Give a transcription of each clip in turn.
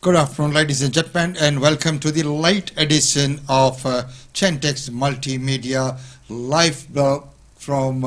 Good afternoon, ladies and gentlemen, and welcome to the late edition of Gentex Multimedia live blog from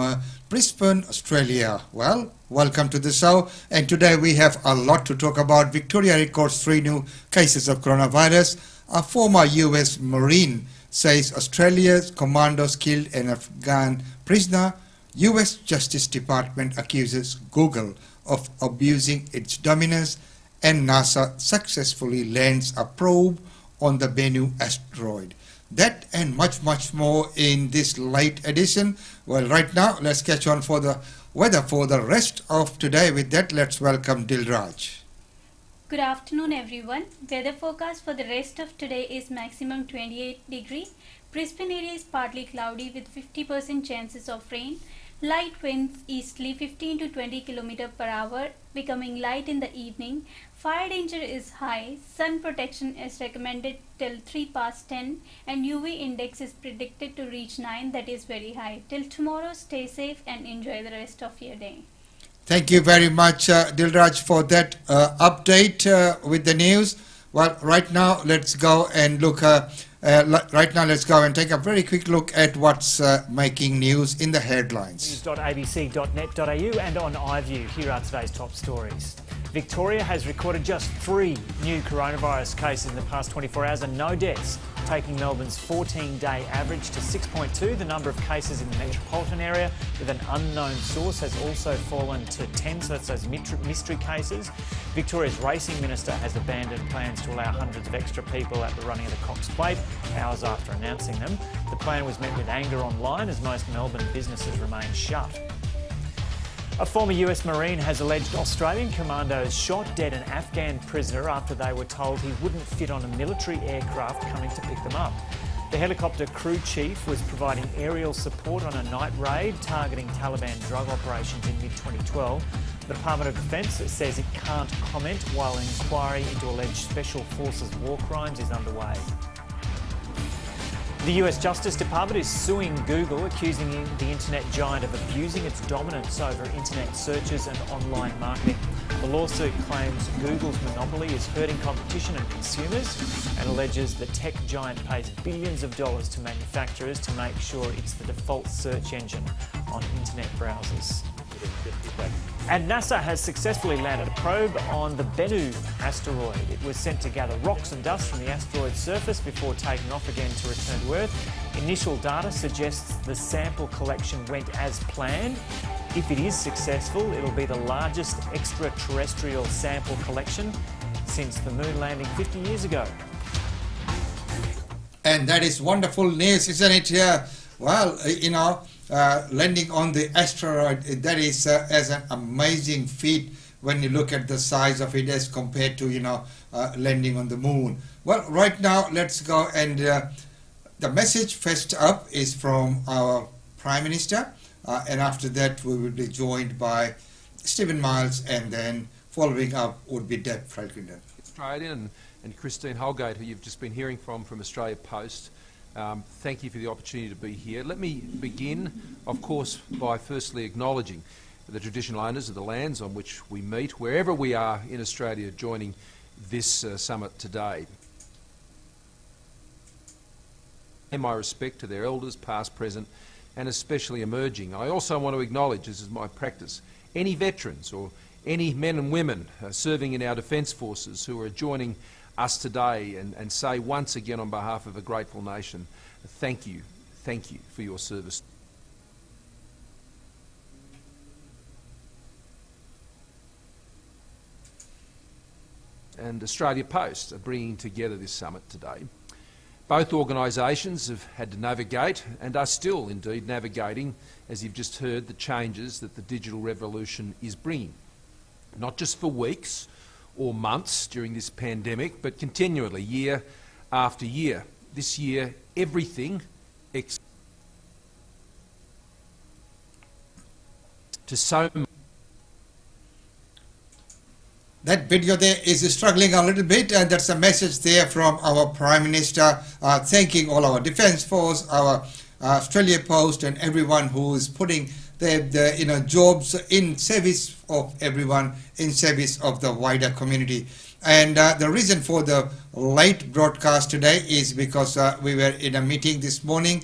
Brisbane, Australia. Well, welcome to the show, and today we have a lot to talk about. Victoria records 3 new cases of coronavirus. A former US Marine says Australia's commandos killed an Afghan prisoner. US Justice Department accuses Google of abusing its dominance, and NASA successfully lands a probe on the Bennu asteroid. That and much more in this late edition. Well, right now, let's catch on for the weather for the rest of today. With that, let's welcome Dilraj. Good afternoon, everyone. Weather forecast for the rest of today is maximum 28 degrees. Brisbane area is partly cloudy with 50% chances of rain. Light winds easterly 15 to 20 km per hour, becoming light in the evening. Fire danger is high. Sun protection is recommended till 3 past 10, and UV index is predicted to reach 9, that is very high. Till tomorrow, stay safe and enjoy the rest of your day. Thank you very much, Dilraj, for that update with the news. Well, right now, let's go and look. Let's go and take a very quick look at what's making news in the headlines. News.abc.net.au and on iView. Here are today's top stories. Victoria has recorded just 3 new coronavirus cases in the past 24 hours and no deaths, taking Melbourne's 14-day average to 6.2. The number of cases in the metropolitan area with an unknown source has also fallen to 10, so that's those mystery cases. Victoria's racing minister has abandoned plans to allow hundreds of extra people at the running of the Cox Plate, hours after announcing them. The plan was met with anger online as most Melbourne businesses remain shut. A former US Marine has alleged Australian commandos shot dead an Afghan prisoner after they were told he wouldn't fit on a military aircraft coming to pick them up. The helicopter crew chief was providing aerial support on a night raid targeting Taliban drug operations in mid-2012. The Department of Defence says it can't comment while an inquiry into alleged Special Forces war crimes is underway. The US Justice Department is suing Google, accusing the internet giant of abusing its dominance over internet searches and online marketing. The lawsuit claims Google's monopoly is hurting competition and consumers and alleges the tech giant pays billions of dollars to manufacturers to make sure it's the default search engine on internet browsers. And NASA has successfully landed a probe on the Bennu asteroid. It was sent to gather rocks and dust from the asteroid's surface before taking off again to return to Earth. Initial data suggests the sample collection went as planned. If it is successful, it'll be the largest extraterrestrial sample collection since the moon landing 50 years ago. And that is wonderful news, isn't it? Well, landing on the asteroid, that is as an amazing feat when you look at the size of it as compared to, landing on the moon. Well, right now, let's go and the message first up is from our Prime Minister, and after that we will be joined by Stephen Miles, and then following up would be Deb Falconer. Australian and Christine Holgate, who you've just been hearing from Australia Post. Thank you for the opportunity to be here. Let me begin, of course, by firstly acknowledging the traditional owners of the lands on which we meet, wherever we are in Australia joining this summit today. And my respect to their elders, past, present, and especially emerging. I also want to acknowledge, this is my practice, any veterans or any men and women serving in our defence forces who are joining us today and say once again on behalf of a grateful nation, thank you for your service. And Australia Post are bringing together this summit today. Both organisations have had to navigate and are still indeed navigating, as you've just heard, the changes that the digital revolution is bringing. Not just for weeks or months during this pandemic, but continually, year after year. This year, everything to so much. That video there is struggling a little bit, and that's a message there from our Prime Minister, thanking all our Defence Force, our Australia Post, and everyone who is putting their jobs in service of everyone, in service of the wider community. And the reason for the late broadcast today is because we were in a meeting this morning,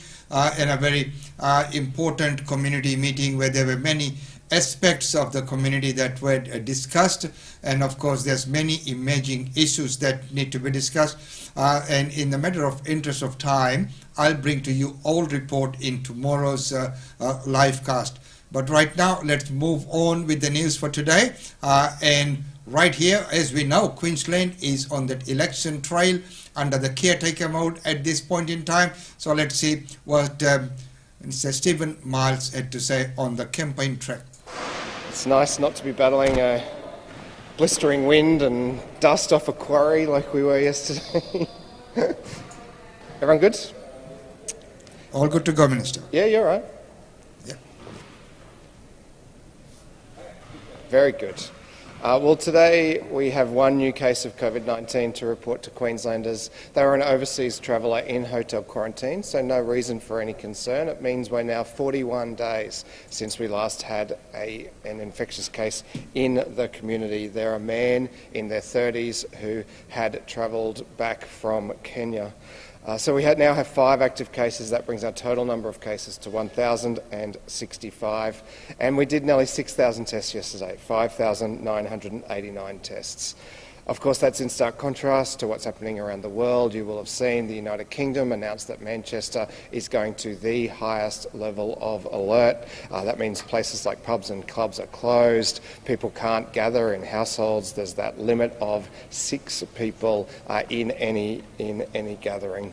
in a very important community meeting where there were many aspects of the community that were discussed, and of course there's many emerging issues that need to be discussed, and in the matter of interest of time, I'll bring to you all report in tomorrow's live cast. But right now, let's move on with the news for today. And right here, as we know, Queensland is on that election trail under the caretaker mode at this point in time. So let's see what Mr. Stephen Miles had to say on the campaign track. It's nice not to be battling a blistering wind and dust off a quarry like we were yesterday. Everyone good? All good to go, Minister. Yeah, you're right. Yeah. Very good. Well, today we have one new case of COVID-19 to report to Queenslanders. They were an overseas traveller in hotel quarantine, so no reason for any concern. It means we're now 41 days since we last had an infectious case in the community. They're a man in their 30s who had travelled back from Kenya. So we now have 5 active cases. That brings our total number of cases to 1,065. And we did nearly 6,000 tests yesterday, 5,989 tests. Of course, that's in stark contrast to what's happening around the world. You will have seen the United Kingdom announce that Manchester is going to the highest level of alert. That means places like pubs and clubs are closed. People can't gather in households. There's that limit of 6 people in any gathering.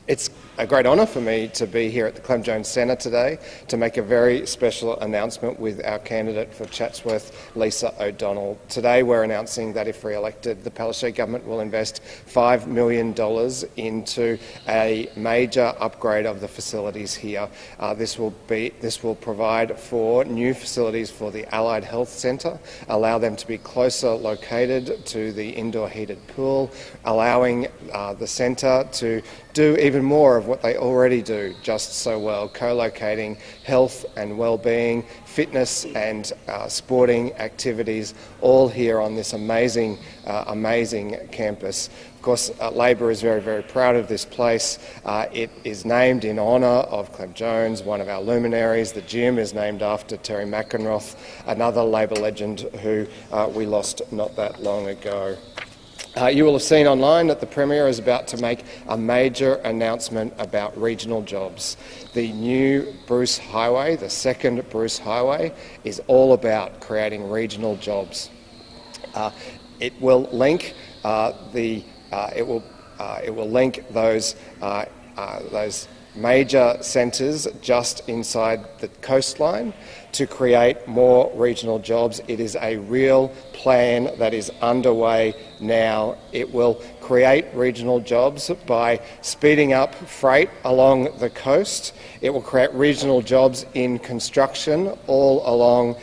It's a great honour for me to be here at the Clem Jones Centre today to make a very special announcement with our candidate for Chatsworth, Lisa O'Donnell. Today we're announcing that if re-elected, the Palaszczuk government will invest $5 million into a major upgrade of the facilities here. This will provide for new facilities for the Allied Health Centre, allow them to be closer located to the indoor heated pool, allowing the centre to do even more of what they already do just so well, co-locating health and well-being, fitness and sporting activities, all here on this amazing campus. Of course, Labor is very, very proud of this place. It is named in honour of Clem Jones, one of our luminaries. The gym is named after Terry McEnroth, another Labor legend who we lost not that long ago. You will have seen online that the Premier is about to make a major announcement about regional jobs. The new Bruce Highway, the second Bruce Highway, is all about creating regional jobs. It will link those major centres just inside the coastline to create more regional jobs. It is a real plan that is underway now. It will create regional jobs by speeding up freight along the coast. It will create regional jobs in construction all along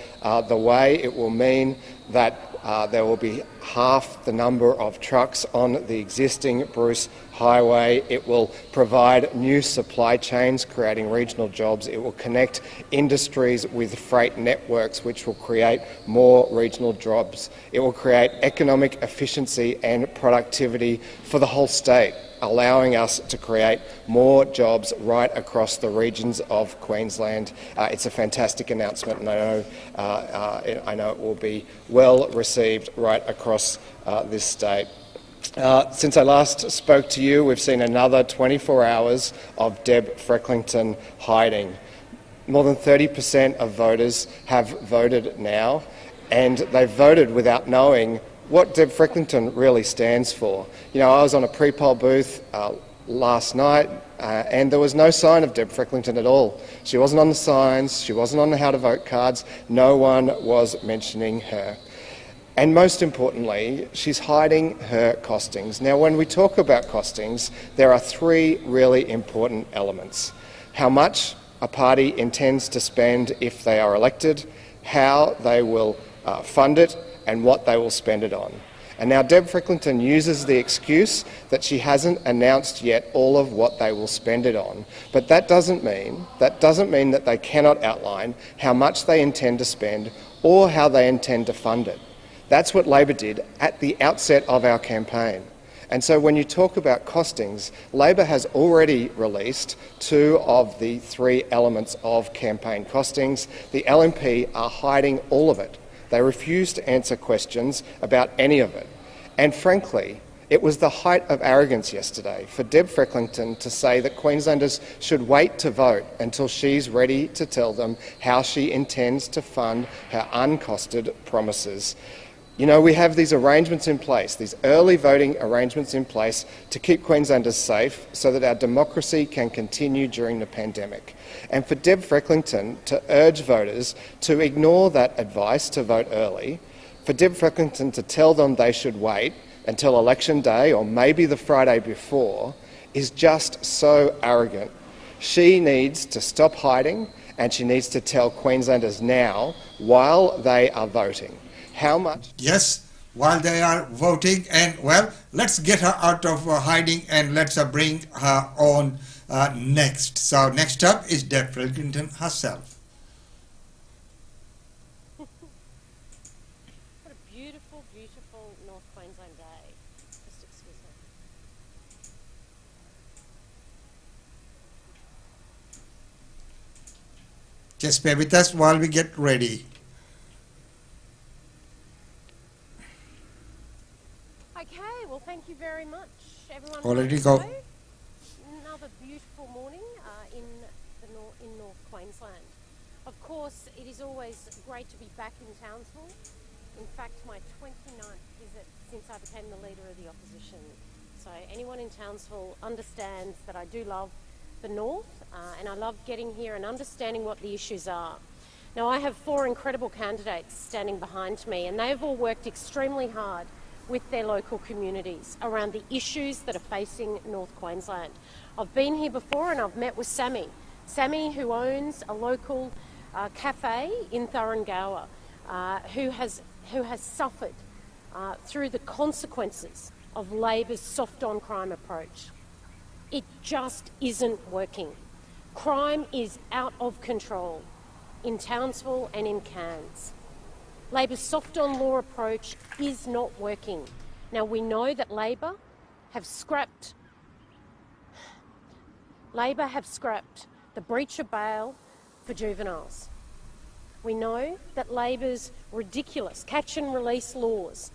the way. It will mean that there will be half the number of trucks on the existing Bruce Highway. It will provide new supply chains, creating regional jobs. It will connect industries with freight networks, which will create more regional jobs. It will create economic efficiency and productivity for the whole state, allowing us to create more jobs right across the regions of Queensland. It's a fantastic announcement, and I know it will be well received right across this state. Since I last spoke to you, we've seen another 24 hours of Deb Frecklington hiding. More than 30% of voters have voted now, and they've voted without knowing what Deb Frecklington really stands for. You know, I was on a pre-poll booth last night and there was no sign of Deb Frecklington at all. She wasn't on the signs, she wasn't on the how to vote cards, no one was mentioning her. And most importantly, she's hiding her costings. Now, when we talk about costings, there are 3 really important elements. How much a party intends to spend if they are elected, how they will fund it, and what they will spend it on. And now Deb Frecklington uses the excuse that she hasn't announced yet all of what they will spend it on. But that doesn't mean that they cannot outline how much they intend to spend or how they intend to fund it. That's what Labor did at the outset of our campaign. And so when you talk about costings, Labor has already released 2 of the 3 elements of campaign costings. The LNP are hiding all of it. They refuse to answer questions about any of it. And frankly, it was the height of arrogance yesterday for Deb Frecklington to say that Queenslanders should wait to vote until she's ready to tell them how she intends to fund her uncosted promises. You know, we have these arrangements in place, these early voting arrangements in place to keep Queenslanders safe so that our democracy can continue during the pandemic. And for Deb Frecklington to urge voters to ignore that advice to vote early, for Deb Frecklington to tell them they should wait until election day or maybe the Friday before is just so arrogant. She needs to stop hiding and she needs to tell Queenslanders now, while they are voting, how much... Yes, while they are voting, and well, let's get her out of hiding and let's bring her on next. So next up is Deb Frecklington herself. What a beautiful, beautiful North Queensland day. Just excuse me. Just bear with us while we get ready. Okay, well, thank you very much, everyone. Already go. Another beautiful morning in North Queensland. Of course, it is always great to be back in Townsville. In fact, my 29th visit since I became the leader of the opposition. So anyone in Townsville understands that I do love the North and I love getting here and understanding what the issues are. Now, I have 4 incredible candidates standing behind me and they've all worked extremely hard with their local communities around the issues that are facing North Queensland. I've been here before and I've met with Sammy. Sammy, who owns a local cafe in Thuringowa, who has suffered through the consequences of Labor's soft-on-crime approach. It just isn't working. Crime is out of control in Townsville and in Cairns. Labor's soft-on-law approach is not working. Now, we know that Labor have scrapped the breach of bail for juveniles. We know that Labor's ridiculous catch and release laws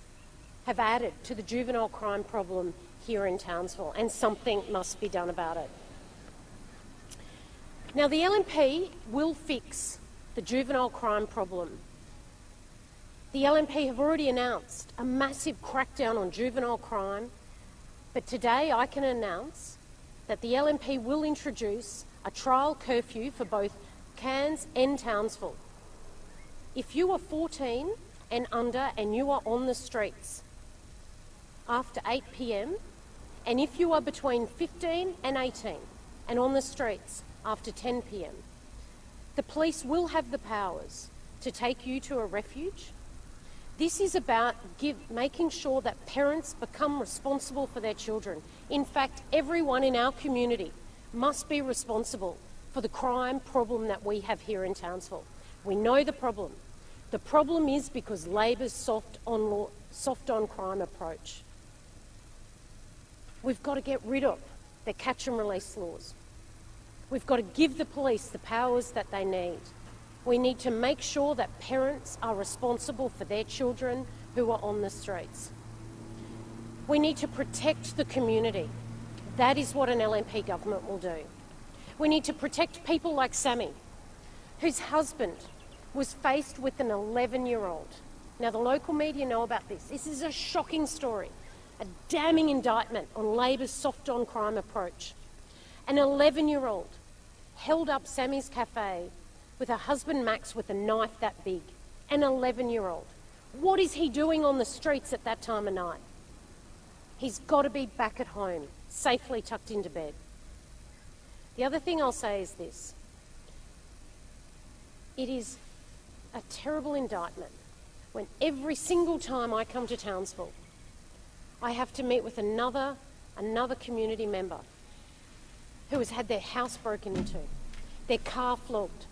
have added to the juvenile crime problem here in Townsville, and something must be done about it. Now, the LNP will fix the juvenile crime problem. The LNP have already announced a massive crackdown on juvenile crime, but today I can announce that the LNP will introduce a trial curfew for both Cairns and Townsville. If you are 14 and under and you are on the streets after 8 p.m, and if you are between 15 and 18 and on the streets after 10 p.m, the police will have the powers to take you to a refuge. This is about making sure that parents become responsible for their children. In fact, everyone in our community must be responsible for the crime problem that we have here in Townsville. We know the problem. The problem is because Labor's soft-on-crime approach. We've got to get rid of their catch and release laws. We've got to give the police the powers that they need. We need to make sure that parents are responsible for their children who are on the streets. We need to protect the community. That is what an LNP government will do. We need to protect people like Sammy, whose husband was faced with an 11-year-old. Now, the local media know about this. This is a shocking story, a damning indictment on Labor's soft-on-crime approach. An 11-year-old held up Sammy's cafe with her husband Max with a knife that big. An 11-year-old. What is he doing on the streets at that time of night? He's got to be back at home, safely tucked into bed. The other thing I'll say is this. It is a terrible indictment when every single time I come to Townsville, I have to meet with another community member who has had their house broken into, their car flogged,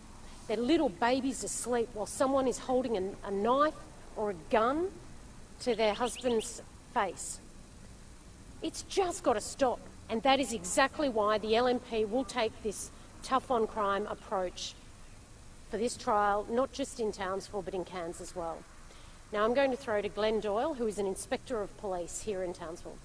their little babies asleep while someone is holding a knife or a gun to their husband's face. It's just got to stop, and that is exactly why the LNP will take this tough on crime approach for this trial, not just in Townsville but in Cairns as well. Now I'm going to throw to Glenn Doyle, who is an Inspector of Police here in Townsville.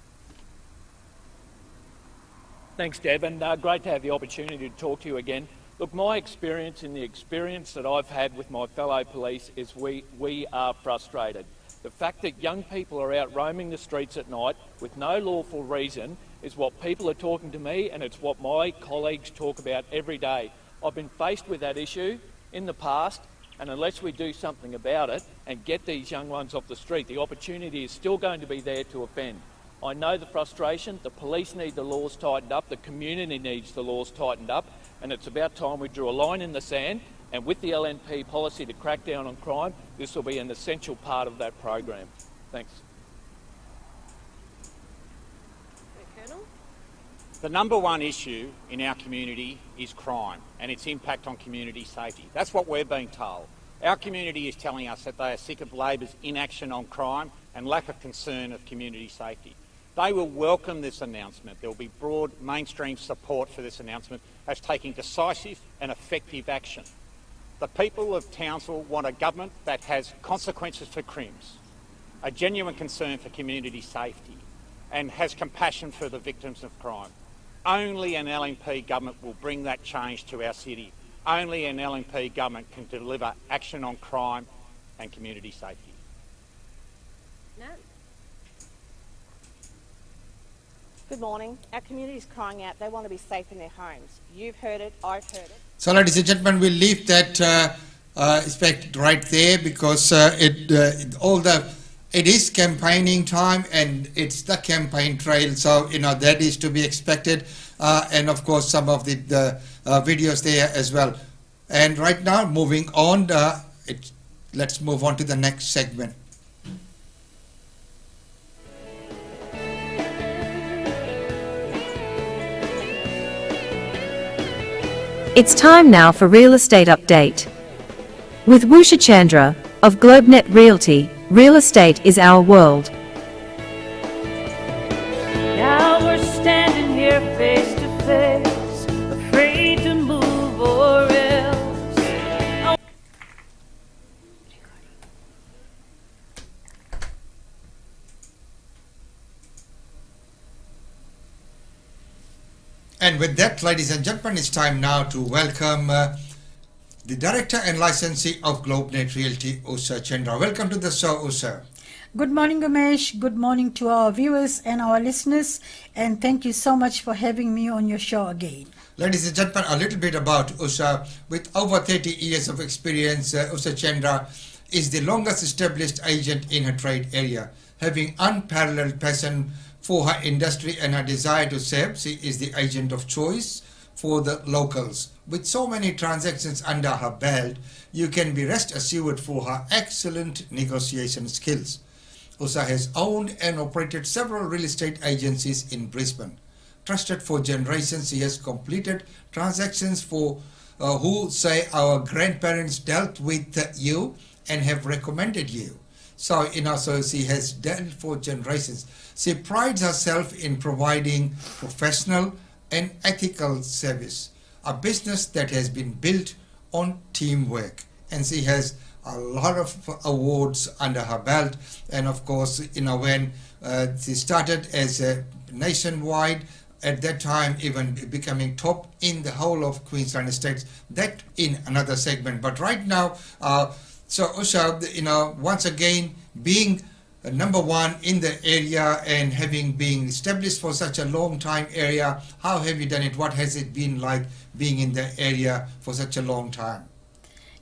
Thanks, Deb, and great to have the opportunity to talk to you again. Look, my experience and the experience that I've had with my fellow police is we are frustrated. The fact that young people are out roaming the streets at night with no lawful reason is what people are talking to me, and it's what my colleagues talk about every day. I've been faced with that issue in the past, and unless we do something about it and get these young ones off the street, the opportunity is still going to be there to offend. I know the frustration. The police need the laws tightened up, the community needs the laws tightened up, and it's about time we drew a line in the sand, and with the LNP policy to crack down on crime, this will be an essential part of that program. Thanks. Colonel? The number one issue in our community is crime and its impact on community safety. That's what we're being told. Our community is telling us that they are sick of Labor's inaction on crime and lack of concern of community safety. They will welcome this announcement. There will be broad mainstream support for this announcement as taking decisive and effective action. The people of Townsville want a government that has consequences for crimes, a genuine concern for community safety, and has compassion for the victims of crime. Only an LNP government will bring that change to our city. Only an LNP government can deliver action on crime and community safety. No. Good morning. Our community is crying out. They want to be safe in their homes. You've heard it. I've heard it. So, ladies and gentlemen, we'll leave that aspect right there because it is campaigning time and it's the campaign trail. So, that is to be expected. And of course, some of the videos there as well. And right now, moving on, let's move on to the next segment. It's time now for Real Estate Update. With Wusha Chandra of GlobeNet Realty, real estate is our world. Now we're standing here face to face, afraid to move or else. And with that, ladies and gentlemen, it's time now to welcome the Director and Licensee of GlobeNet Realty, Usha Chandra. Welcome to the show, Usha. Good morning, Umesh. Good morning to our viewers and our listeners. And thank you so much for having me on your show again. Ladies and gentlemen, a little bit about Usha. With over 30 years of experience, Usha Chandra is the longest established agent in her trade area, having unparalleled passion for her industry and her desire to serve. She is the agent of choice for the locals. With so many transactions under her belt, you can be rest assured for her excellent negotiation skills. Usha has owned and operated several real estate agencies in Brisbane. Trusted for generations, she has completed transactions for who say our grandparents dealt with you and have recommended you. So she has dealt for generations. She prides herself in providing professional and ethical service, a business that has been built on teamwork. And she has a lot of awards under her belt. And of course, when she started as a nationwide, at that time even becoming top in the whole of Queensland states, that in another segment. But right now, so Usha, once again, being number one in the area and having been established for such a long time area, how have you done it? What has it been like being in the area for such a long time?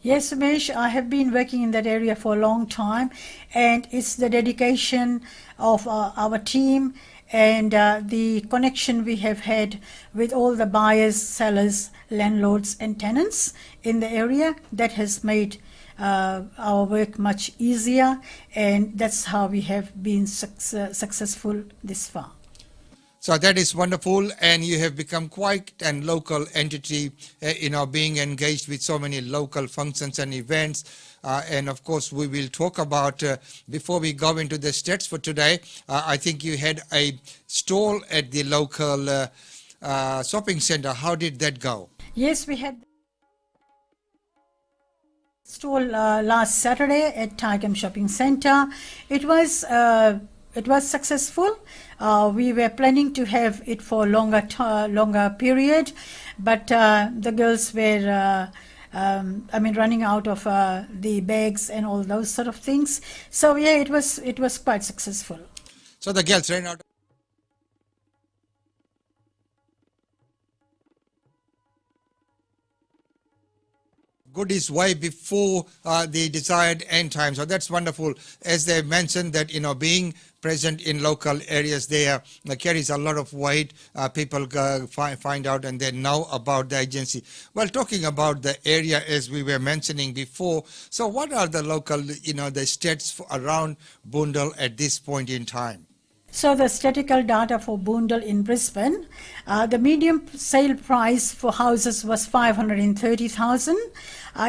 Yes, Umesh, I have been working in that area for a long time, and it's the dedication of our team and the connection we have had with all the buyers, sellers, landlords and tenants in the area that has made our work much easier, and that's how we have been successful this far. So that is wonderful, and you have become quite an local entity, being engaged with so many local functions and events. And of course, we will talk about, before we go into the stats for today, I think you had a stall at the local shopping center. How did that go? Yes, we had stall last Saturday at Tigam Shopping Centre. It was successful. We were planning to have it for longer period, but the girls were running out of the bags and all those sort of things. So yeah, it was quite successful. So the girls ran out. Goodies way before the desired end time. So that's wonderful. As they mentioned that, being present in local areas there carries a lot of weight. People find out and they know about the agency. Well, talking about the area as we were mentioning before, so what are the local, the stats around Boondall at this point in time? So the statistical data for Boondall in Brisbane, the median sale price for houses was $530,000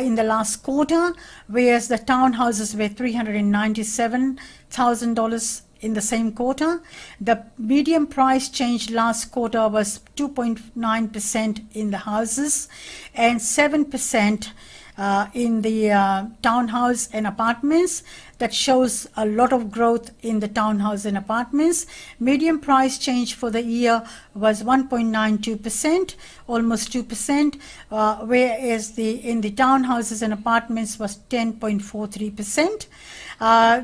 in the last quarter, whereas the townhouses were $397,000 in the same quarter. The median price change last quarter was 2.9% in the houses and 7% in the townhouse and apartments. That shows a lot of growth in the townhouse and apartments. Median price change for the year was 1.92%, almost 2%, whereas in the townhouses and apartments was 10.43%.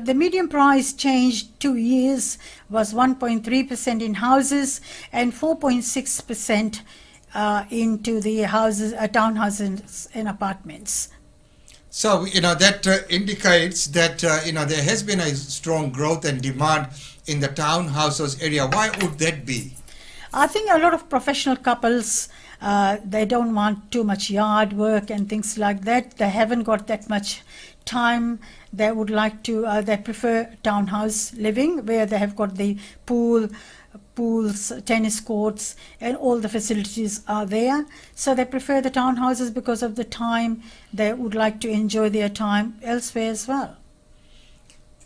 The median price change 2 years was 1.3% in houses and 4.6% into the houses, townhouses and apartments. So, that indicates that, there has been a strong growth and demand in the townhouses area. Why would that be? I think a lot of professional couples, they don't want too much yard work and things like that. They haven't got that much time. They would like to, they prefer townhouse living where they have got the pools, tennis courts, and all the facilities are there. So they prefer the townhouses because of the time. They would like to enjoy their time elsewhere as well.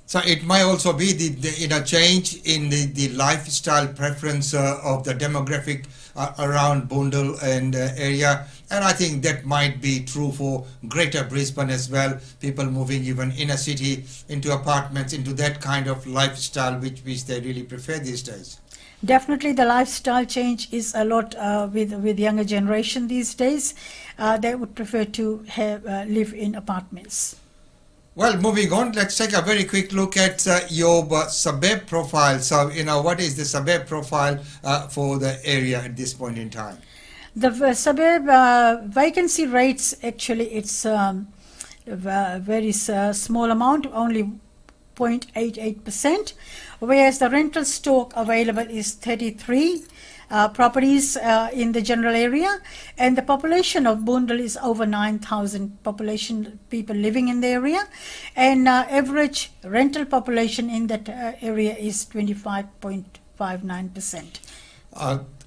So it might also be the change in the lifestyle preference of the demographic around Boondall and area, and I think that might be true for Greater Brisbane as well. People moving even inner city into apartments, into that kind of lifestyle which they really prefer these days. Definitely the lifestyle change is a lot with younger generation these days. They would prefer to live in apartments. Well, moving on, let's take a very quick look at your suburb profile. So, what is the suburb profile for the area at this point in time? The suburb vacancy rates, actually, it's a very small amount, only 0.88%, whereas the rental stock available is 33 properties in the general area, and the population of Boondall is over 9,000 people living in the area, and average rental population in that area is 25.59%.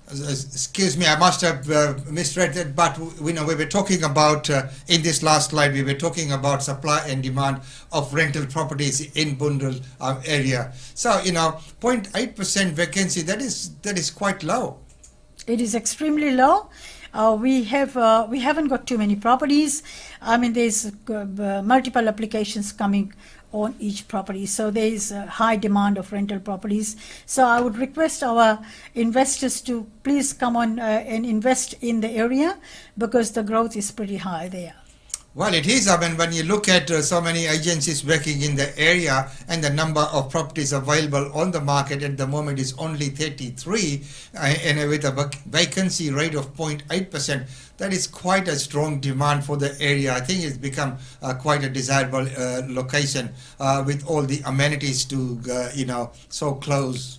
Excuse me, I must have misread that, but we were talking about, in this last slide, we were talking about supply and demand of rental properties in Boondall area. So, 0.8% vacancy, that is quite low. It is extremely low. We haven't got too many properties. I mean, there's multiple applications coming on each property, so there is a high demand of rental properties. So I would request our investors to please come on and invest in the area, because the growth is pretty high there. Well, it is. I mean, when you look at so many agencies working in the area, and the number of properties available on the market at the moment is only 33, and with a vacancy rate of 0.8%, that is quite a strong demand for the area. I think it's become quite a desirable location with all the amenities to, so close.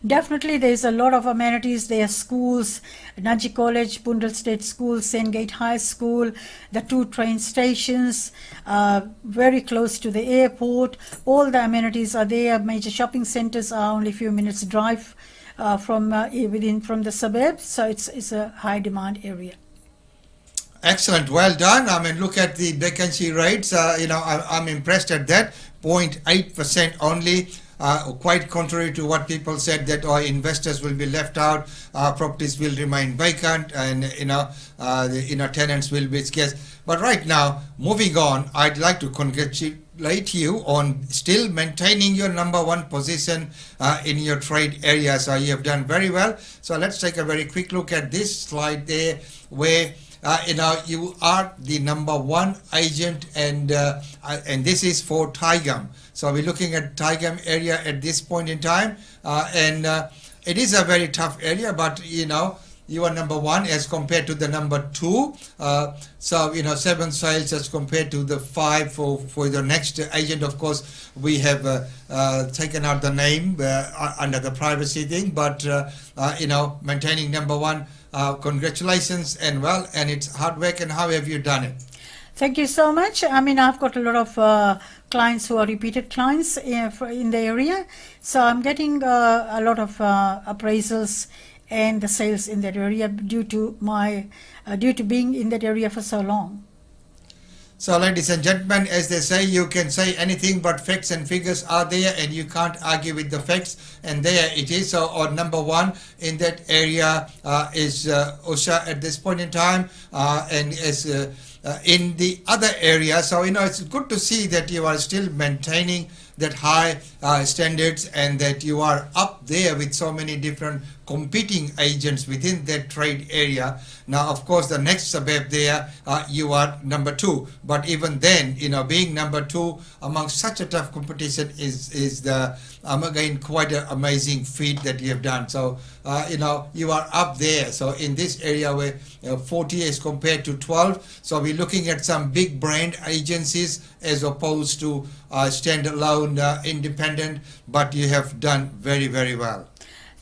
Definitely, there's a lot of amenities. There are schools, Naji College, Boondall State School, Sengate High School, the 2 train stations, very close to the airport. All the amenities are there. Major shopping centres are only a few minutes drive from the suburbs. So it's a high demand area. Excellent, well done. I mean, look at the vacancy rates. I'm impressed at that. 0.8% only. Quite contrary to what people said, that investors will be left out, properties will remain vacant, and tenants will be scarce. But right now, moving on, I'd like to congratulate you on still maintaining your #1 position in your trade area. So you have done very well. So let's take a very quick look at this slide there, where you are the #1 agent, and this is for Tigum. So we're looking at Tigum area at this point in time, and it is a very tough area, but you are #1 as compared to the #2. So 7 sales as compared to the 5 for the next agent. Of course, we have taken out the name under the privacy thing, but maintaining #1. Congratulations, and it's hard work. And how have you done it? Thank you so much. I mean, I've got a lot of clients who are repeated clients in the area, so I'm getting a lot of appraisals and the sales in that area due to being in that area for so long. So, ladies and gentlemen, as they say, you can say anything, but facts and figures are there, and you can't argue with the facts, and there it is. So, our #1 in that area is Usha at this point in time, and is in the other area. So, it's good to see that you are still maintaining that high standards, and that you are up there with so many different competing agents within that trade area. Now, of course, the next suburb there, you are #2. But even then, being #2 among such a tough competition is again quite an amazing feat that you have done. So, you are up there. So in this area where 40 as compared to 12. So we're looking at some big brand agencies as opposed to standalone independent, but you have done very, very well.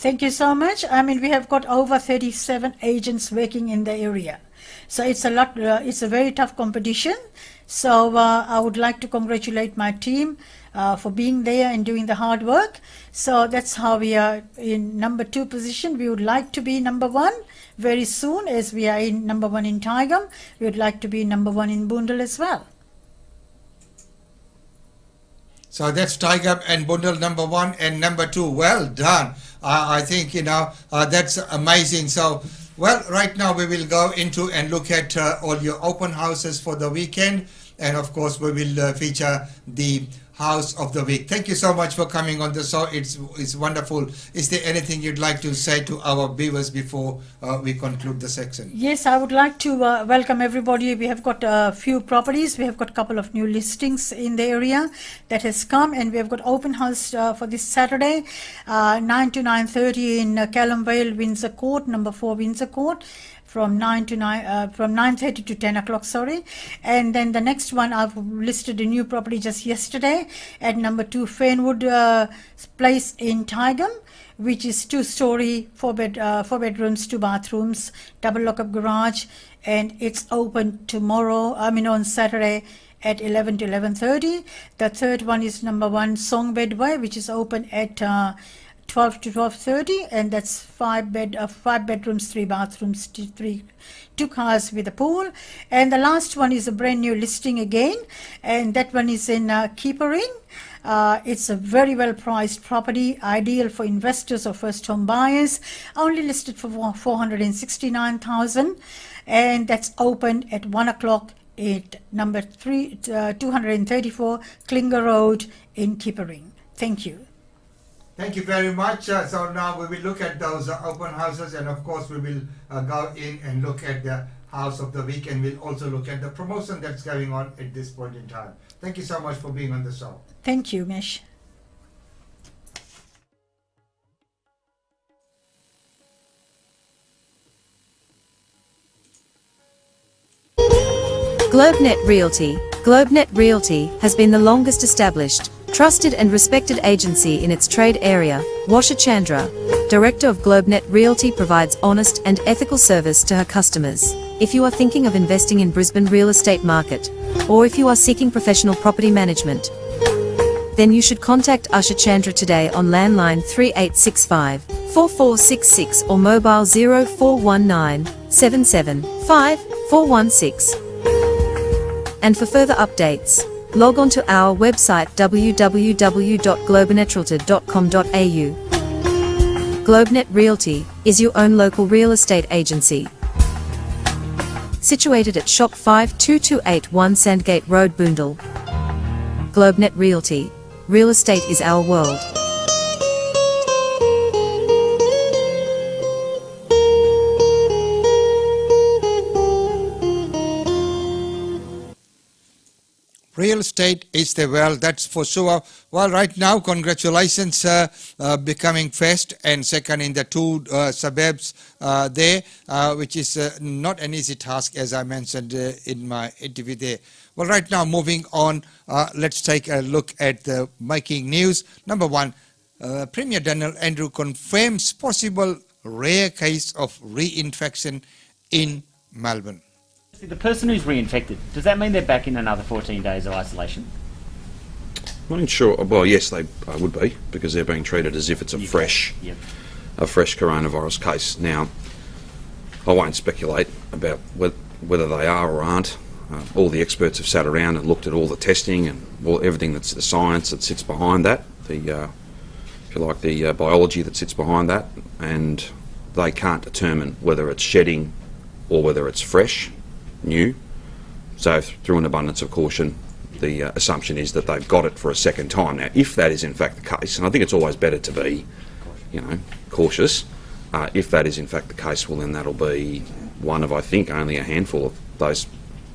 Thank you so much. I mean, we have got over 37 agents working in the area. So it's a lot. It's a very tough competition. So I would like to congratulate my team for being there and doing the hard work. So that's how we are in #2 position. We would like to be #1 very soon, as we are in #1 in Tigum. We would like to be #1 in Bundal as well. So that's Tigum and Bundal #1 and #2. Well done. I think, that's amazing. So, right now we will go into and look at all your open houses for the weekend. And of course, we will feature the House of the Week. Thank you so much for coming on the show. It's wonderful. Is there anything you'd like to say to our viewers before we conclude the section? Yes, I would like to welcome everybody. We have got a few properties. We have got a couple of new listings in the area that has come, and we have got open house for this Saturday, 9 to 9:30 in Callum Vale, Windsor Court, #4 Windsor Court. From 9:30 to 10 o'clock, sorry. And then the next one, I've listed a new property just yesterday at #2 Fernwood Place in Tigum, which is 2-story, 4 bedrooms, 2 bathrooms, double lock-up garage, and it's open on Saturday at 11 to 11:30. The third one is #1 Songbed Way, which is open at 12 to 12:30, and that's 5 bedrooms, 3 bathrooms, 2 cars with a pool. And the last one is a brand new listing again, and that one is in Keepering. It's a very well priced property, ideal for investors or first home buyers, only listed for 469,000, and that's open at 1 o'clock at number 234 Klinger Road in Keepering. Thank you. Thank you very much. So now we will look at those open houses, and of course we will go in and look at the House of the Week, and we'll also look at the promotion that's going on at this point in time. Thank you so much for being on the show. Thank you, Mish. GlobeNet Realty. GlobeNet Realty has been the longest established, trusted and respected agency in its trade area. Washa Chandra, Director of GlobeNet Realty, provides honest and ethical service to her customers. If you are thinking of investing in Brisbane real estate market, or if you are seeking professional property management, then you should contact Usha Chandra today on landline 3865 4466 or mobile 0419 775 416. And for further updates, log on to our website www.globenetralty.com.au. GlobeNet Realty is your own local real estate agency. Situated at Shop 52281 Sandgate Road, Boondall. GlobeNet Realty. Real estate is our world. Real estate is the world, that's for sure. Well, right now, congratulations becoming first and second in the two suburbs there, which is not an easy task, as I mentioned in my interview there. Well, right now, moving on, let's take a look at the making news. Number one, Premier Daniel Andrew confirms possible rare case of reinfection in Melbourne. The person who's reinfected, does that mean they're back in another 14 days of isolation? I'm not sure. Well, yes, they would be, because they're being treated as if it's a fresh coronavirus case. Now, I won't speculate about whether they are or aren't. All the experts have sat around and looked at all the testing and everything that's the science that sits behind that, if you like, the biology that sits behind that, and they can't determine whether it's shedding or whether it's fresh, new. So through an abundance of caution, the assumption is that they've got it for a second time. Now, if that is in fact the case, and I think it's always better to be, cautious, if that is in fact the case, well then that'll be one of, I think, only a handful of those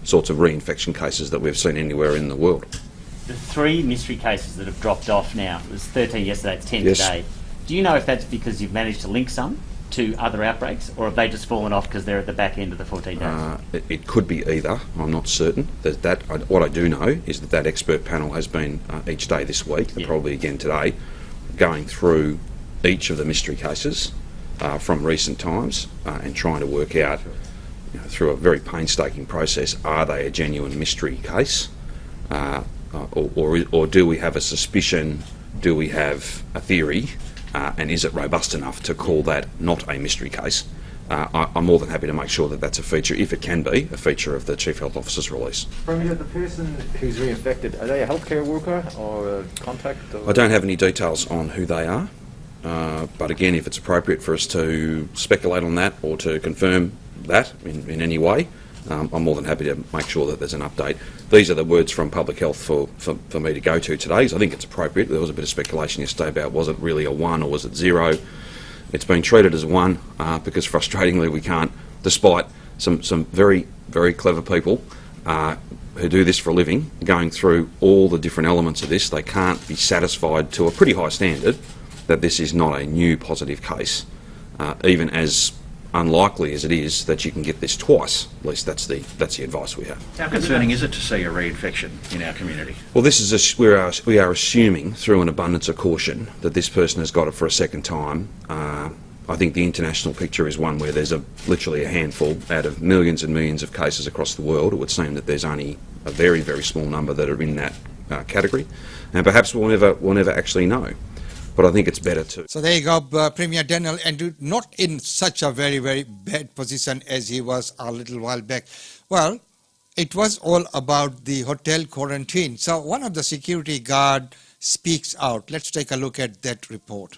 sorts of reinfection cases that we've seen anywhere in the world. The 3 mystery cases that have dropped off now, it was 13 yesterday, it's 10 today. Do you know if that's because you've managed to link some to other outbreaks, or have they just fallen off because they're at the back end of the 14 days? It could be either. I'm not certain. What I do know is that expert panel has been each day this week, probably again today, going through each of the mystery cases from recent times and trying to work out, through a very painstaking process, are they a genuine mystery case, or do we have a suspicion, do we have a theory, and is it robust enough to call that not a mystery case? I'm more than happy to make sure that that's a feature, if it can be, a feature of the Chief Health Officer's release. Premier, the person who's reinfected, are they a healthcare worker or a contact? Or? I don't have any details on who they are, but again, if it's appropriate for us to speculate on that or to confirm that in any way, I'm more than happy to make sure that there's an update. These are the words from Public Health for me to go to today, so I think it's appropriate. There was a bit of speculation yesterday about was it really a 1 or was it 0. It's being treated as a 1 because frustratingly we can't, despite some very, very clever people who do this for a living, going through all the different elements of this, they can't be satisfied to a pretty high standard that this is not a new positive case, even as unlikely as it is that you can get this twice. At least that's the advice we have. How concerning is it to see a reinfection in our community? Well, this is we are assuming through an abundance of caution that this person has got it for a second time. I think the international picture is one where there's literally a handful out of millions and millions of cases across the world. It would seem that there's only a very, very small number that are in that category, and perhaps we'll never actually know. But I think it's better to... So there you go, Premier Daniel Andrew, not in such a very, very bad position as he was a little while back. Well, it was all about the hotel quarantine. So one of the security guard speaks out. Let's take a look at that report.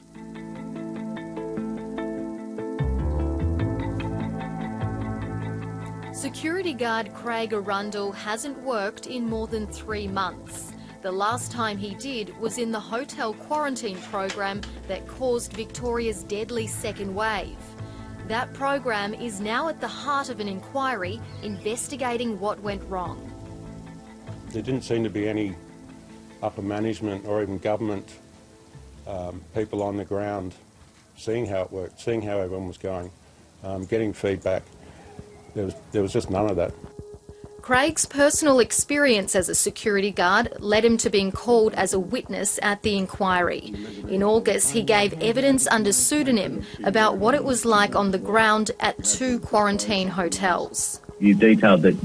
Security guard Craig Arundel hasn't worked in more than 3 months. The last time he did was in the hotel quarantine program that caused Victoria's deadly second wave. That program is now at the heart of an inquiry investigating what went wrong. There didn't seem to be any upper management or even government people on the ground seeing how it worked, seeing how everyone was going, getting feedback. There was just none of that. Craig's personal experience as a security guard led him to being called as a witness at the inquiry. In August, he gave evidence under pseudonym about what it was like on the ground at 2 quarantine hotels. You detailed that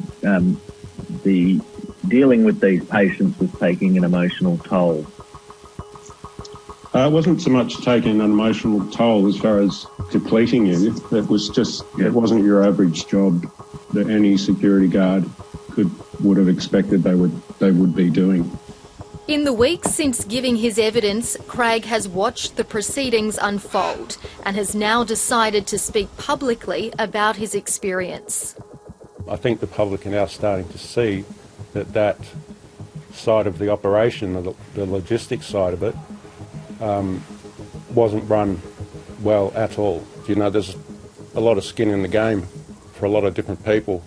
the dealing with these patients was taking an emotional toll. It wasn't so much taking an emotional toll as far as depleting you. It was just, it wasn't your average job that any security guard would have expected they would be doing. In the weeks since giving his evidence, Craig has watched the proceedings unfold and has now decided to speak publicly about his experience. I think the public are now starting to see that side of the operation, the logistics side of it, wasn't run well at all. You know, there's a lot of skin in the game for a lot of different people,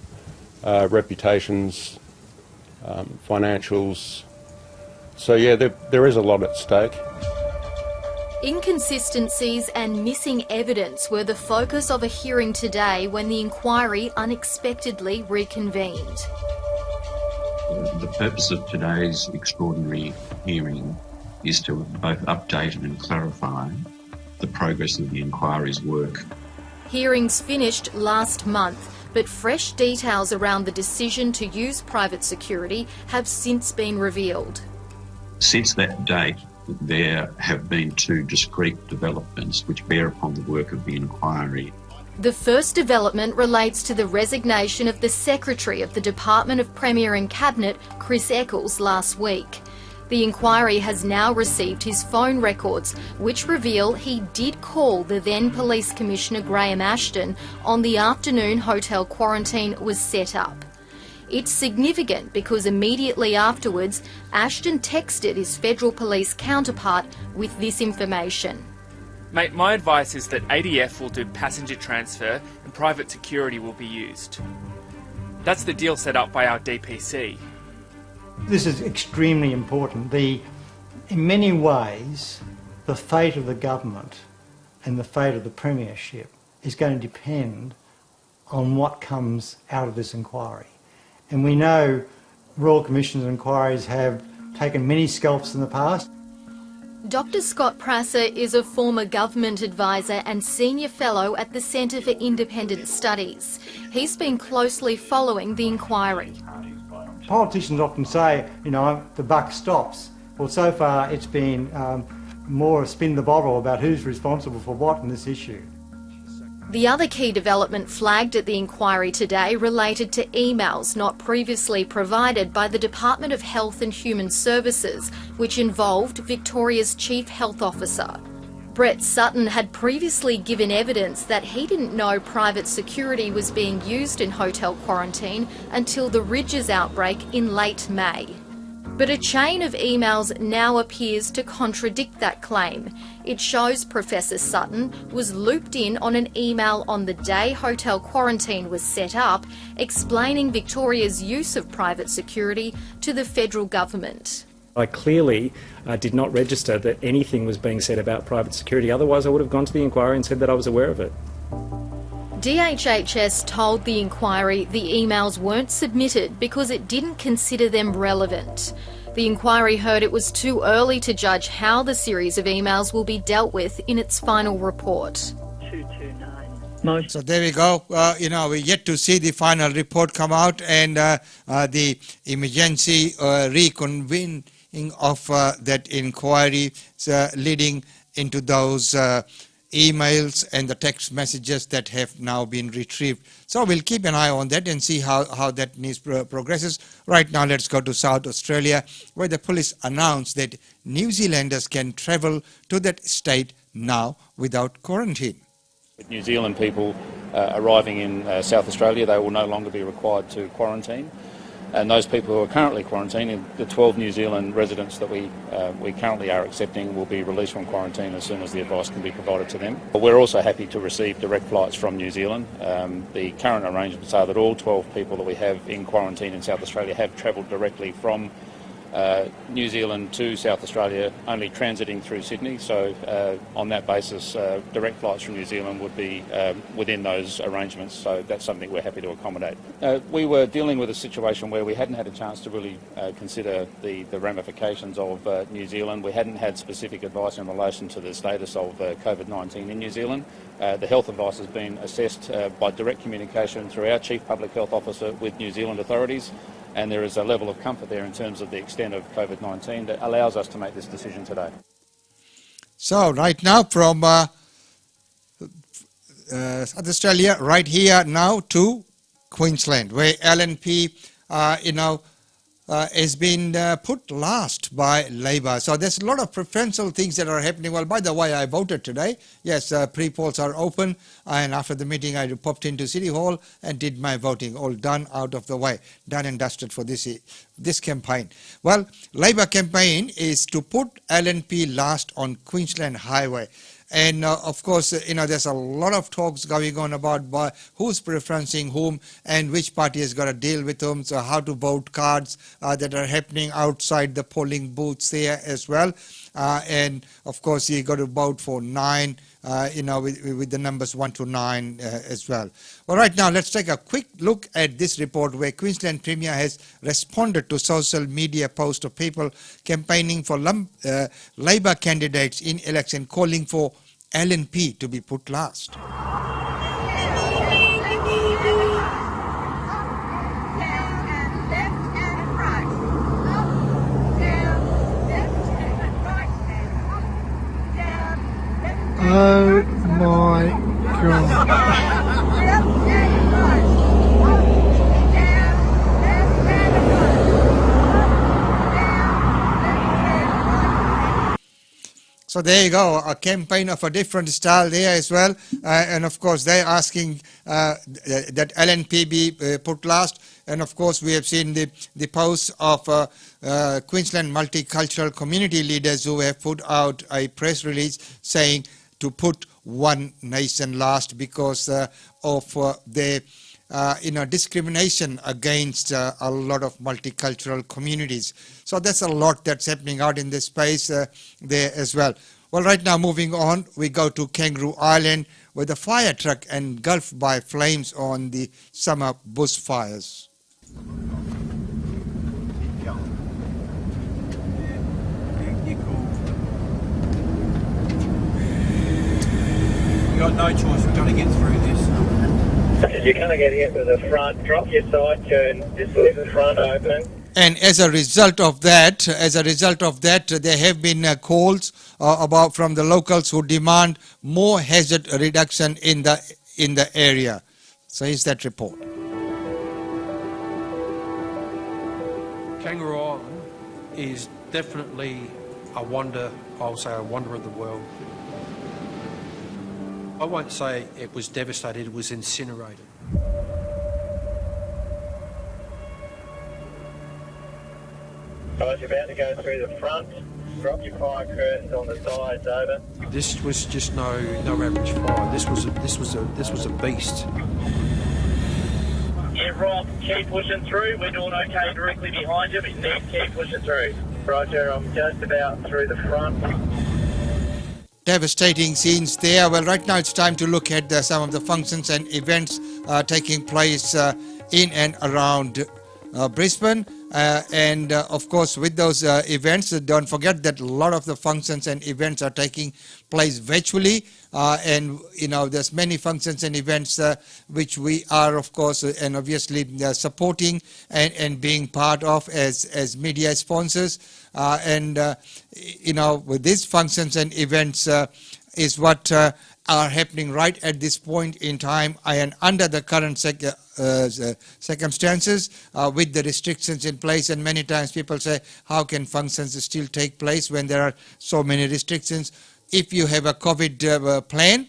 reputations, financials. So yeah, there is a lot at stake. Inconsistencies and missing evidence were the focus of a hearing today when the inquiry unexpectedly reconvened. The purpose of today's extraordinary hearing is to both update and clarify the progress of the inquiry's work. Hearings finished last month, but fresh details around the decision to use private security have since been revealed. Since that date, there have been two discrete developments which bear upon the work of the inquiry. The first development relates to the resignation of the Secretary of the Department of Premier and Cabinet, Chris Eccles, last week. The inquiry has now received his phone records, which reveal he did call the then Police Commissioner Graham Ashton on the afternoon hotel quarantine was set up. It's significant because immediately afterwards, Ashton texted his federal police counterpart with this information. Mate, my advice is that ADF will do passenger transfer and private security will be used. That's the deal set up by our DPC. This is extremely important. In many ways, the fate of the government and the fate of the premiership is going to depend on what comes out of this inquiry. And we know Royal Commissions and inquiries have taken many scalps in the past. Dr Scott Prasser is a former government advisor and senior fellow at the Centre for Independent Studies. He's been closely following the inquiry. Politicians often say, you know, the buck stops. Well, so far it's been more a spin the bottle about who's responsible for what in this issue. The other key development flagged at the inquiry today related to emails not previously provided by the Department of Health and Human Services, which involved Victoria's Chief Health Officer. Brett Sutton had previously given evidence that he didn't know private security was being used in hotel quarantine until the Ridges outbreak in late May. But a chain of emails now appears to contradict that claim. It shows Professor Sutton was looped in on an email on the day hotel quarantine was set up, explaining Victoria's use of private security to the federal government. I clearly did not register that anything was being said about private security, otherwise I would have gone to the inquiry and said that I was aware of it. DHHS told the inquiry the emails weren't submitted because it didn't consider them relevant. The inquiry heard it was too early to judge how the series of emails will be dealt with in its final report. So there we go. We're yet to see the final report come out, and the emergency reconvening of that inquiry leading into those emails and the text messages that have now been retrieved. So we'll keep an eye on that and see how that news progresses. Right now, let's go to South Australia, where the police announced that New Zealanders can travel to that state now without quarantine. With New Zealand people arriving in South Australia, they will no longer be required to quarantine. And those people who are currently quarantining, the 12 New Zealand residents that we currently are accepting, will be released from quarantine as soon as the advice can be provided to them. But we're also happy to receive direct flights from New Zealand. The current arrangements are that all 12 people that we have in quarantine in South Australia have travelled directly from New Zealand to South Australia, only transiting through Sydney. So on that basis, direct flights from New Zealand would be within those arrangements. So that's something we're happy to accommodate. We were dealing with a situation where we hadn't had a chance to really consider the ramifications of New Zealand. We hadn't had specific advice in relation to the status of COVID-19 in New Zealand. The health advice has been assessed by direct communication through our Chief Public Health Officer with New Zealand authorities. And there is a level of comfort there in terms of the extent of COVID-19 that allows us to make this decision today. So right now from South Australia, right here now to Queensland, where LNP, has been put last by Labor. So there's a lot of preferential things that are happening. Well, by the way, I voted today. Yes, pre-polls are open, and after the meeting, I popped into City Hall and did my voting. All done, out of the way, done and dusted for this campaign. Well, Labor campaign is to put LNP last on Queensland Highway. And of course, there's a lot of talks going on about who's preferencing whom and which party has got to deal with whom. So how to vote cards that are happening outside the polling booths there as well. And of course, you got to vote for 9, with the numbers 1 to 9 as well. Well, right now, let's take a quick look at this report where Queensland Premier has responded to social media posts of people campaigning for Labor candidates in election, calling for LNP to be put last. Oh my God. So there you go, a campaign of a different style there as well. And of course, they're asking that LNP be put last. And of course, we have seen the posts of Queensland multicultural community leaders who have put out a press release saying to put One Nation last because of their discrimination against a lot of multicultural communities. So that's a lot that's happening out in this space there as well. Well, right now, moving on, we go to Kangaroo Island, where the fire truck engulfed by flames on the summer bushfires. We've got no choice, we've got to get through this. You can't get here to the front, drop your side turn, just leave the front open. And as a result of that, there have been calls from the locals who demand more hazard reduction in the area. So here's that report. Kangaroo Island is definitely a wonder, I'll say a wonder of the world. I won't say it was devastated, it was incinerated. Guys, you're about to go through the front. Drop your fire curtains on the sides, over. This was just no average fire. This was a beast. Yeah, Rob, keep pushing through. We're doing okay directly behind you, but you need to keep pushing through. Roger, I'm just about through the front. Devastating scenes there. Well, right now it's time to look at some of the functions and events taking place in and around Brisbane. And of course, with those events, don't forget that a lot of the functions and events are taking place virtually. And, there's many functions and events which we are, of course, and obviously supporting and being part of as media sponsors. With these functions and events is what are happening right at this point in time and under the current circumstances with the restrictions in place. And many times people say, how can functions still take place when there are so many restrictions? If you have a COVID plan,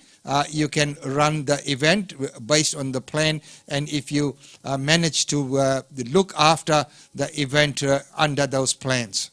you can run the event based on the plan, and if you manage to look after the event under those plans.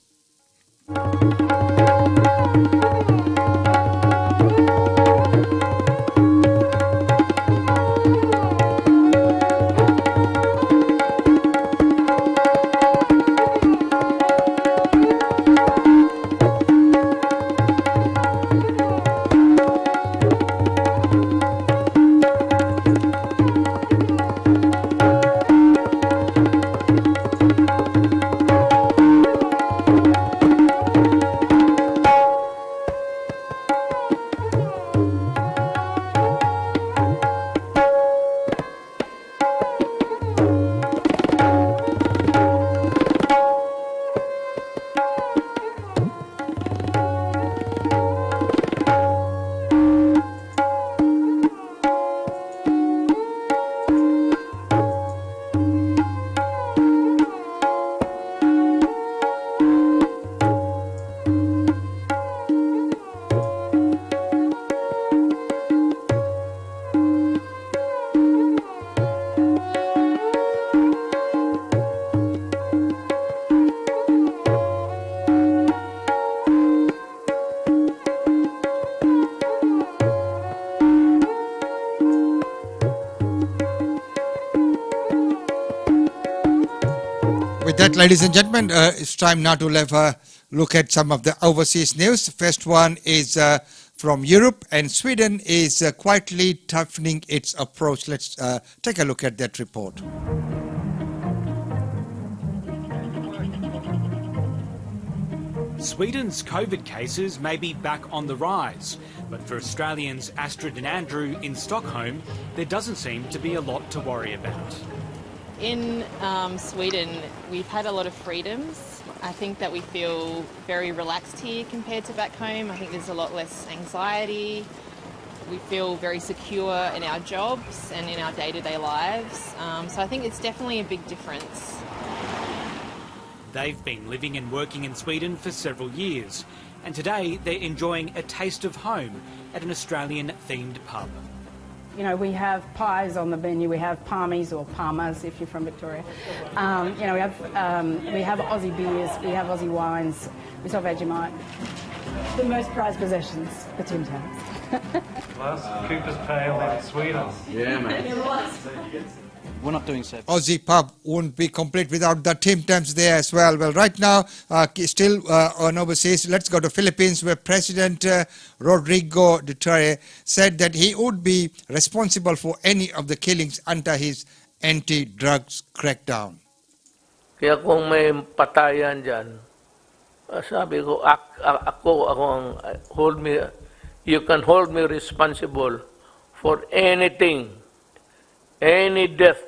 With that, ladies and gentlemen, it's time now to have a look at some of the overseas news. First one is from Europe, and Sweden is quietly toughening its approach. Let's take a look at that report. Sweden's COVID cases may be back on the rise, but for Australians Astrid and Andrew in Stockholm, there doesn't seem to be a lot to worry about. In Sweden, we've had a lot of freedoms. I think that we feel very relaxed here compared to back home. I think there's a lot less anxiety. We feel very secure in our jobs and in our day-to-day lives. So I think it's definitely a big difference. They've been living and working in Sweden for several years, and today they're enjoying a taste of home at an Australian-themed pub. You know, we have pies on the menu. We have palmies or palmas if you're from Victoria. You know, we have Aussie beers, we have Aussie wines, we sell Vegemite. The most prized possessions, the Tim Tams. Plus, Cooper's Pale in Sweden. Yeah, mate. We're not doing so. Aussie pub won't be complete without the Tim Tams there as well. Well, right now, still on overseas, let's go to Philippines, where President Rodrigo Duterte said that he would be responsible for any of the killings under his anti-drugs crackdown. Kaya kung may patayan dyan, sabi ko, ako ang you can hold me responsible for anything, any death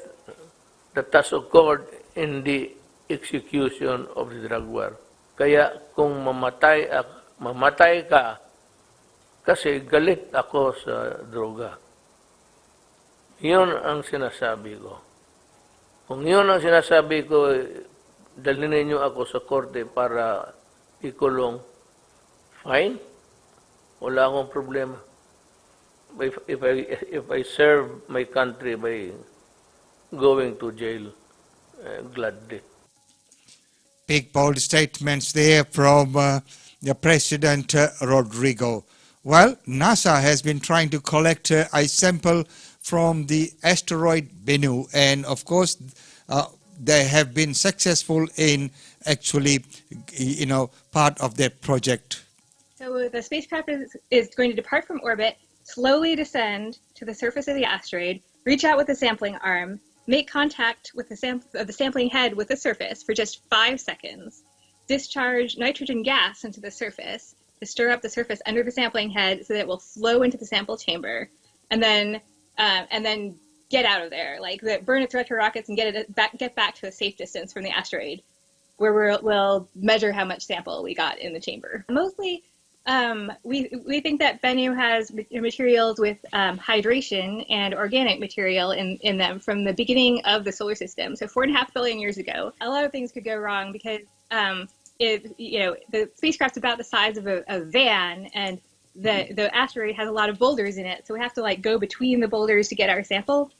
that has occurred in the execution of the drug war. Kaya kung mamatay ka, kasi galit ako sa droga. Yun ang sinasabi ko. Kung yun ang sinasabi ko, dalhin ninyo ako sa korte para ikulong. Fine. Wala akong problema. If I serve my country by going to jail, gladly. Big bold statements there from the President Rodrigo. Well, NASA has been trying to collect a sample from the asteroid Bennu, and of course they have been successful in actually, part of their project. So the spacecraft is going to depart from orbit, slowly descend to the surface of the asteroid, reach out with a sampling arm, make contact with the sampling head with the surface for just 5 seconds, discharge nitrogen gas into the surface to stir up the surface under the sampling head so that it will flow into the sample chamber, and then get out of there, burn its retro rockets and get back to a safe distance from the asteroid, where we'll measure how much sample we got in the chamber. Mostly, we think that Bennu has materials with hydration and organic material in them from the beginning of the solar system, so 4.5 billion years ago. A lot of things could go wrong because the spacecraft's about the size of a van, and the asteroid has a lot of boulders in it, so we have to go between the boulders to get our sample.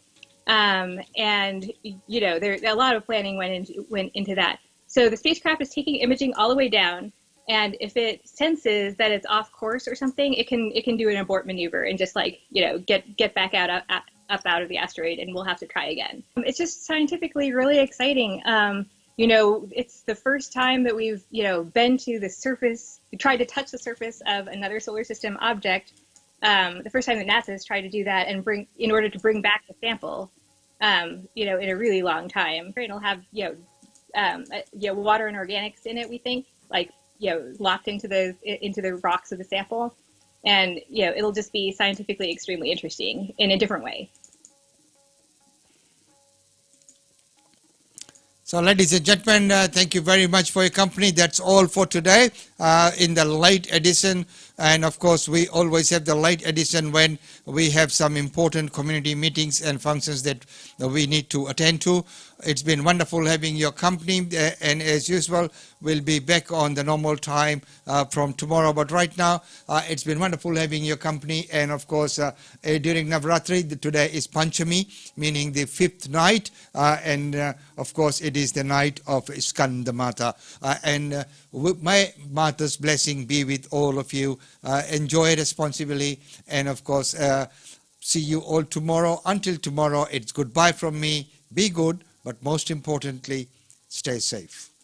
There a lot of planning went into that. So the spacecraft is taking imaging all the way down, and if it senses that it's off course or something, it can do an abort maneuver and just get back up out of the asteroid, and we'll have to try again. It's just scientifically really exciting. It's the first time that we've been to the surface, we tried to touch the surface of another solar system object. The first time that NASA has tried to do that in order to bring back the sample, in a really long time. It'll have water and organics in it, we think, locked into the rocks of the sample, and it'll just be scientifically extremely interesting in a different way. So, ladies and gentlemen, thank you very much for your company. That's all for today in the late edition. And of course, we always have the late edition when we have some important community meetings and functions that we need to attend to. It's been wonderful having your company, and as usual, we'll be back on the normal time from tomorrow. But right now, it's been wonderful having your company. And of course, during Navratri, today is Panchami, meaning the 5th night. Of course, it is the night of Skandamata. My Mata's blessing be with all of you. Enjoy responsibly. And of course, see you all tomorrow. Until tomorrow, it's goodbye from me. Be good. But most importantly, Stay safe.